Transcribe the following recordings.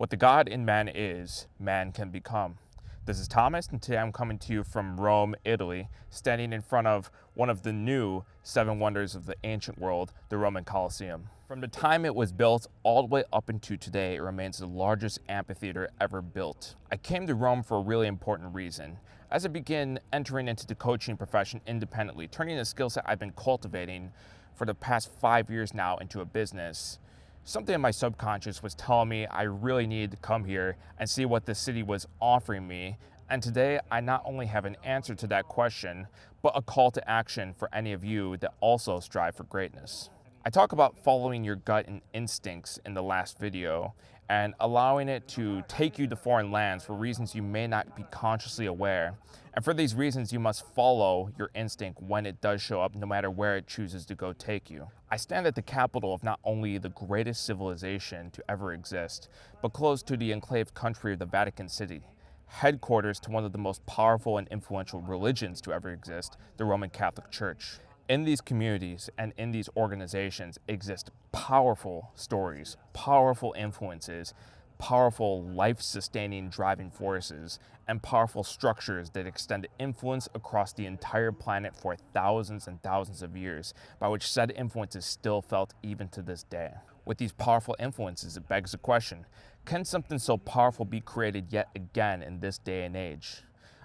What the God in man is, man can become. This is Thomas, and today I'm coming to you from Rome, Italy, standing in front of one of the new seven wonders of the ancient world, the Roman Colosseum. From the time it was built all the way up into today, it remains the largest amphitheater ever built. I came to Rome for a really important reason. As I began entering into the coaching profession independently, turning the skill set I've been cultivating for the past 5 years now into a business, something in my subconscious was telling me I really needed to come here and see what the city was offering me. And today I not only have an answer to that question, but a call to action for any of you that also strive for greatness. I talk about following your gut and instincts in the last video and allowing it to take you to foreign lands for reasons you may not be consciously aware. And for these reasons, you must follow your instinct when it does show up, no matter where it chooses to go take you. I stand at the capital of not only the greatest civilization to ever exist, but close to the enclave country of the Vatican City, headquarters to one of the most powerful and influential religions to ever exist, the Roman Catholic Church. In these communities and in these organizations exist powerful stories, powerful influences, powerful life-sustaining driving forces, and powerful structures that extend influence across the entire planet for thousands and thousands of years, by which said influence is still felt even to this day. With these powerful influences, it begs the question, can something so powerful be created yet again in this day and age?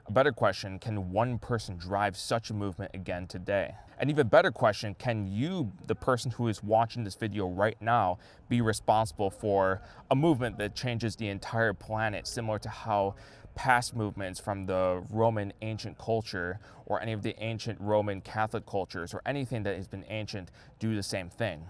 A better question, can one person drive such a movement again today? An even better question, can you, the person who is watching this video right now, be responsible for a movement that changes the entire planet, similar to how past movements from the Roman ancient culture or any of the ancient Roman Catholic cultures or anything that has been ancient do the same thing?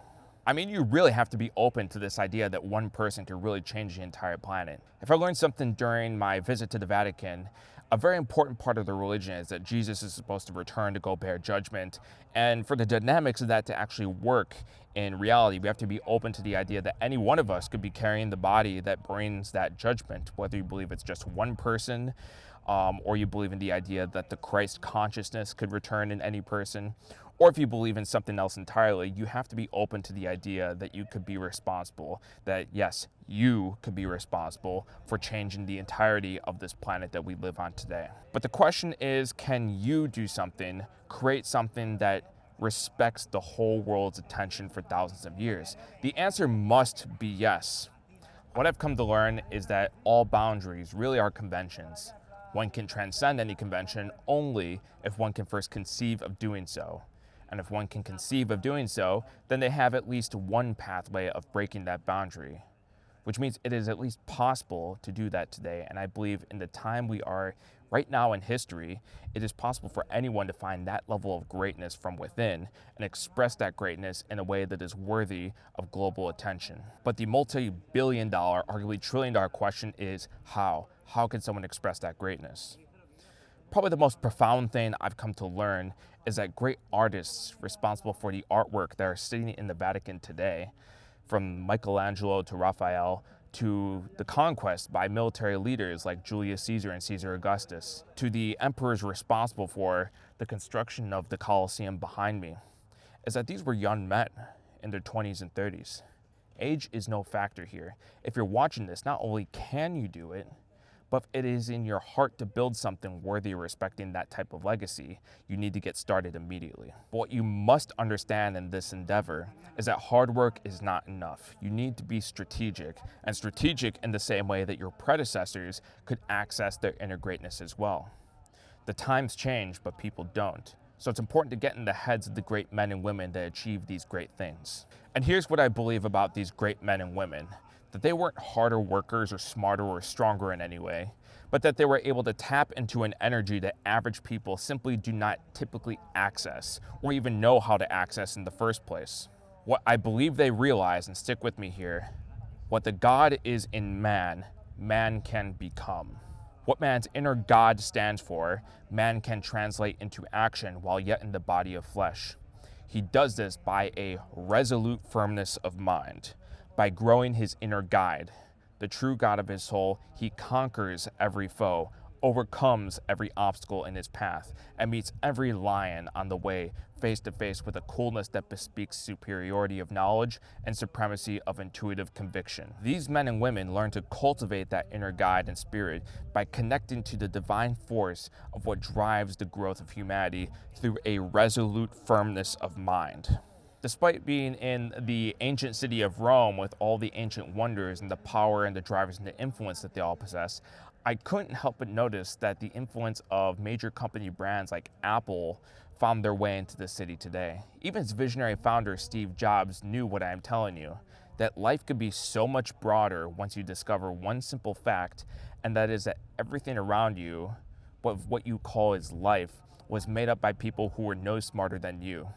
I mean, you really have to be open to this idea that one person can really change the entire planet. If I learned something during my visit to the Vatican, a very important part of the religion is that Jesus is supposed to return to go bear judgment. And for the dynamics of that to actually work in reality, we have to be open to the idea that any one of us could be carrying the body that brings that judgment, whether you believe it's just one person, or you believe in the idea that the Christ consciousness could return in any person, or if you believe in something else entirely. You have to be open to the idea that you could be responsible, that yes, you could be responsible for changing the entirety of this planet that we live on today. But the question is, can you do something, create something that respects the whole world's attention for thousands of years? The answer must be yes. What I've come to learn is that all boundaries really are conventions. One can transcend any convention only if one can first conceive of doing so. And if one can conceive of doing so, then they have at least one pathway of breaking that boundary, which means it is at least possible to do that today. And I believe in the time we are right now in history, it is possible for anyone to find that level of greatness from within and express that greatness in a way that is worthy of global attention. But the multi-billion-dollar, arguably trillion-dollar question is how? How can someone express that greatness? Probably the most profound thing I've come to learn is that great artists responsible for the artwork that are sitting in the Vatican today, from Michelangelo to Raphael, to the conquest by military leaders like Julius Caesar and Caesar Augustus, to the emperors responsible for the construction of the Colosseum behind me, is that these were young men in their 20s and 30s. Age is no factor here. If you're watching this, not only can you do it, but if it is in your heart to build something worthy of respecting that type of legacy, you need to get started immediately. But what you must understand in this endeavor is that hard work is not enough. You need to be strategic, and strategic in the same way that your predecessors could access their inner greatness as well. The times change, but people don't. So it's important to get in the heads of the great men and women that achieve these great things. And here's what I believe about these great men and women: that they weren't harder workers or smarter or stronger in any way, but that they were able to tap into an energy that average people simply do not typically access or even know how to access in the first place. What I believe they realize, and stick with me here, what the God is in man, man can become. What man's inner God stands for, man can translate into action while yet in the body of flesh. He does this by a resolute firmness of mind. By growing his inner guide, the true God of his soul, he conquers every foe, overcomes every obstacle in his path, and meets every lion on the way face to face with a coolness that bespeaks superiority of knowledge and supremacy of intuitive conviction. These men and women learn to cultivate that inner guide and spirit by connecting to the divine force of what drives the growth of humanity through a resolute firmness of mind. Despite being in the ancient city of Rome with all the ancient wonders and the power and the drivers and the influence that they all possess, I couldn't help but notice that the influence of major company brands like Apple found their way into the city today. Even its visionary founder, Steve Jobs, knew what I am telling you, that life could be so much broader once you discover one simple fact, and that is that everything around you, what you call is life, was made up by people who were no smarter than you.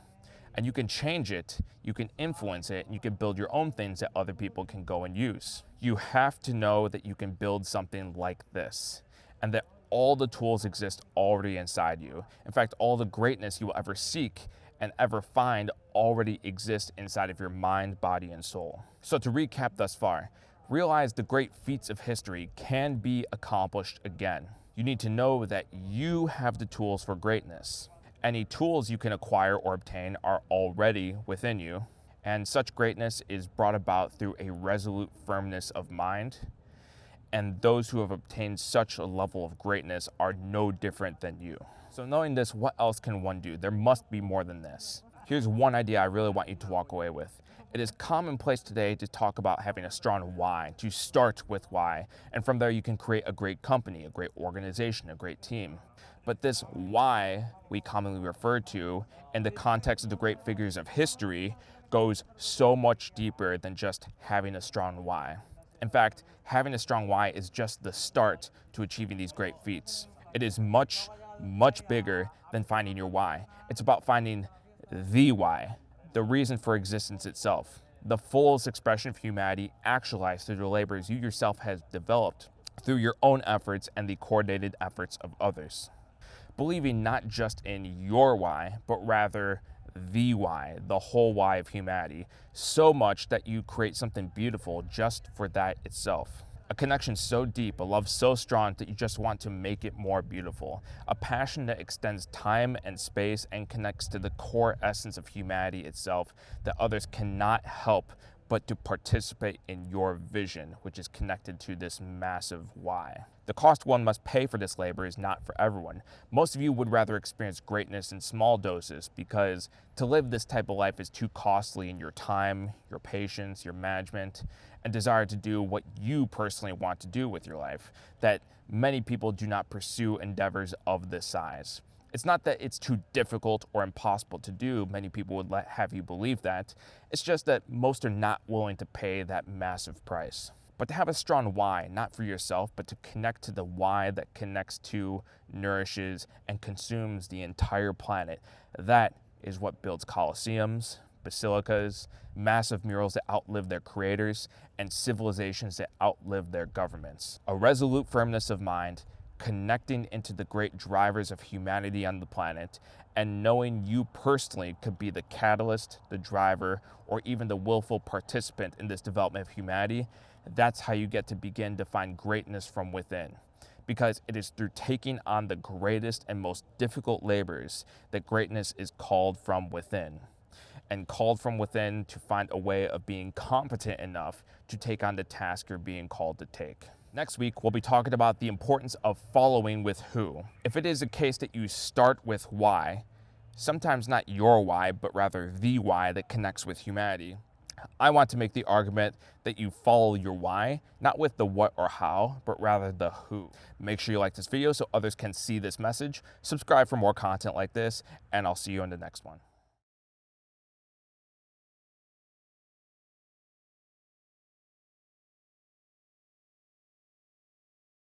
And you can change it, you can influence it, and you can build your own things that other people can go and use. You have to know that you can build something like this, and that all the tools exist already inside you. In fact, all the greatness you will ever seek and ever find already exists inside of your mind, body, and soul. So to recap thus far, realize the great feats of history can be accomplished again. You need to know that you have the tools for greatness. Any tools you can acquire or obtain are already within you, and such greatness is brought about through a resolute firmness of mind, and those who have obtained such a level of greatness are no different than you. So knowing this, what else can one do? There must be more than this. Here's one idea I really want you to walk away with. It is commonplace today to talk about having a strong why, to start with why, and from there you can create a great company, a great organization, a great team. But this why we commonly refer to in the context of the great figures of history goes so much deeper than just having a strong why. In fact, having a strong why is just the start to achieving these great feats. It is much, much bigger than finding your why. It's about finding the why, the reason for existence itself, the fullest expression of humanity actualized through the labors you yourself have developed through your own efforts and the coordinated efforts of others. Believing not just in your why, but rather the why, the whole why of humanity, so much that you create something beautiful just for that itself. A connection so deep, a love so strong that you just want to make it more beautiful. A passion that extends time and space and connects to the core essence of humanity itself that others cannot help but to participate in your vision, which is connected to this massive why. The cost one must pay for this labor is not for everyone. Most of you would rather experience greatness in small doses because to live this type of life is too costly in your time, your patience, your management, and desire to do what you personally want to do with your life, that many people do not pursue endeavors of this size. It's not that it's too difficult or impossible to do. Many people would have you believe that. It's just that most are not willing to pay that massive price. But to have a strong why, not for yourself, but to connect to the why that connects to, nourishes, and consumes the entire planet, that is what builds coliseums, basilicas, massive murals that outlive their creators, and civilizations that outlive their governments. A resolute firmness of mind, connecting into the great drivers of humanity on the planet, and knowing you personally could be the catalyst, the driver, or even the willful participant in this development of humanity, that's how you get to begin to find greatness from within. Because it is through taking on the greatest and most difficult labors that greatness is called from within. And called from within to find a way of being competent enough to take on the task you're being called to take. Next week, we'll be talking about the importance of following with who. If it is a case that you start with why, sometimes not your why, but rather the why that connects with humanity, I want to make the argument that you follow your why, not with the what or how, but rather the who. Make sure you like this video so others can see this message. Subscribe for more content like this, and I'll see you in the next one.